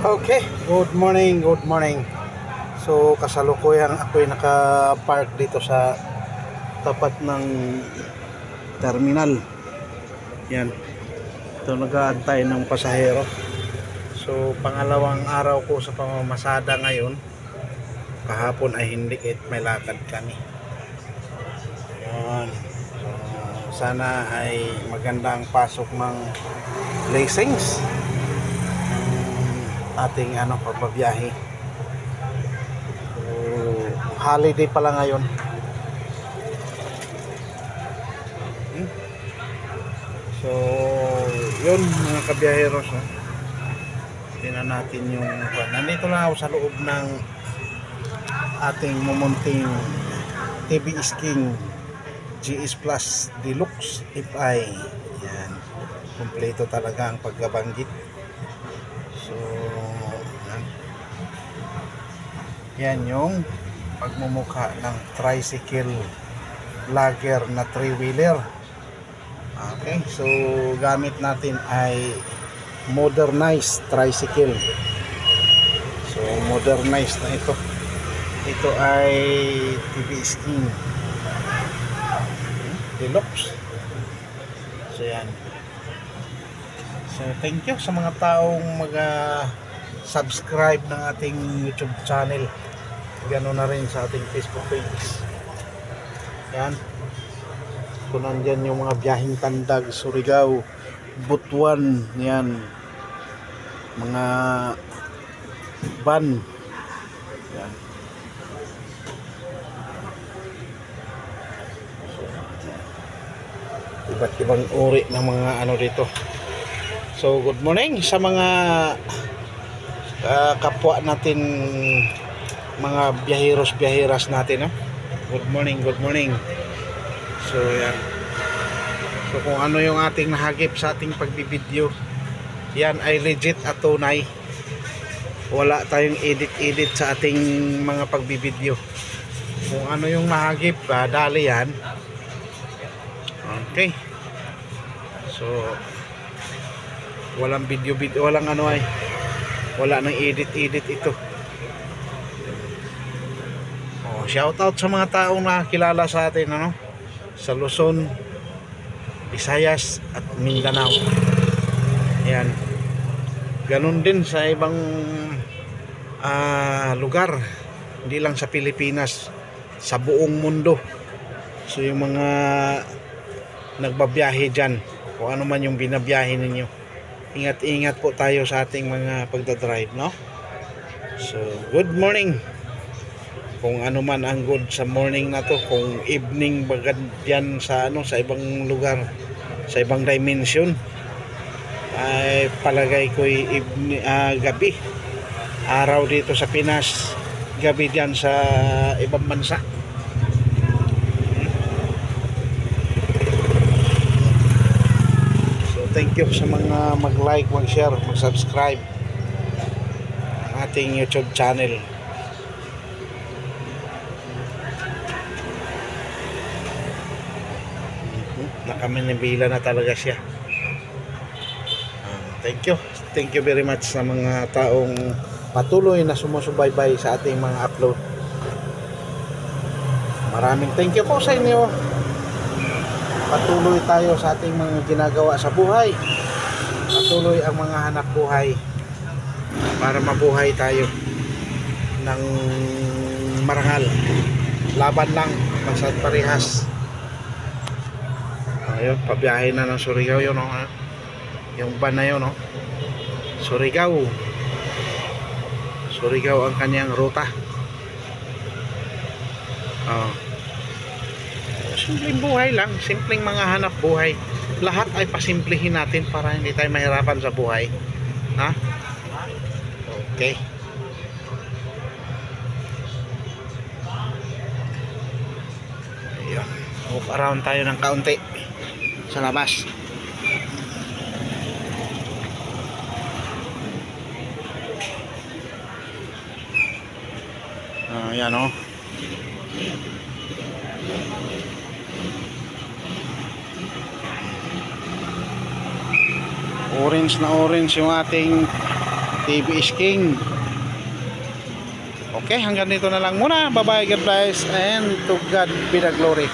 Okay, good morning, good morning. So kasalukuyan ako'y naka-park dito sa tapat ng terminal. Yan. Ito nag-aantay ng pasahero. So pangalawang araw ko sa pamamasada ngayon. Kahapon ay hindi, may lakad kami. Yan. So, sana ay magandang pasok ng blessings ating pagbabiyahe. So, holiday pala ngayon. So yun mga kabiyaheros, tingnan natin yung nandito lang ako sa loob ng ating mumunting TVS King GS Plus Deluxe FI. Yan, kompleto talaga ang pagkabanggit. So yan yung pagmumukha ng tricycle lagger na 3-wheeler. Okay, so gamit natin ay modernized tricycle. So modernized na ito. Ito ay TVS King Deluxe. So yan. So thank you sa mga taong mag-subscribe ng ating YouTube channel. Ganoon na rin sa ating Facebook page. Yan. Kung nandyan yung mga biyaheng Tandag, Surigao, Butuan, yan, mga van, yan. Iba't ibang uri ng mga dito. So good morning sa mga kapwa natin, mga biyaheros-biyaheras natin, Good morning, good morning. So yan. So kung ano yung ating nahagip sa ating pagbibideo, yan ay legit at tunay. Wala tayong edit sa ating mga pagbibideo. Kung ano yung nahagip, dali yan. Okay. So walang video, walang wala nang edit ito. Shout out sa mga taong nakakilala sa atin, sa Luzon, Visayas at Mindanao. Ayan. Ganun din sa ibang lugar, hindi lang sa Pilipinas, sa buong mundo. So yung mga nagbabiyahe dyan, kung ano man yung binabiyahe ninyo, ingat-ingat po tayo sa ating mga pagdadrive, So good morning. Kung ano man ang good sa morning na to, kung evening bagad yan sa sa ibang lugar, sa ibang dimension, ay palagay ko gabi, araw dito sa Pinas, gabi diyan sa ibang bansa. So thank you sa mga mag-like, mag-share, mag-subscribe ng ating YouTube channel. Nakamanibila na talaga siya. Thank you very much sa mga taong patuloy na sumusubaybay sa ating mga upload. Maraming thank you po sa inyo. Patuloy tayo sa ating mga ginagawa sa buhay. Patuloy ang mga hanap buhay para mabuhay tayo ng marangal. Laban lang, basta't parehas. Ayun, pabiyahe na ng Surigao yun, yung van na yun, Surigao ang kanyang ruta. Simpleng buhay lang, simpleng mga hanap buhay. Lahat ay pasimplihin natin para hindi tayo mahirapan sa buhay, Okay. Ayun, walk around tayo ng kaunti sa labas. Yan, orange na orange yung ating TV is King. Okay, hanggang dito na lang muna. Bye bye, God bless, and to God be the glory.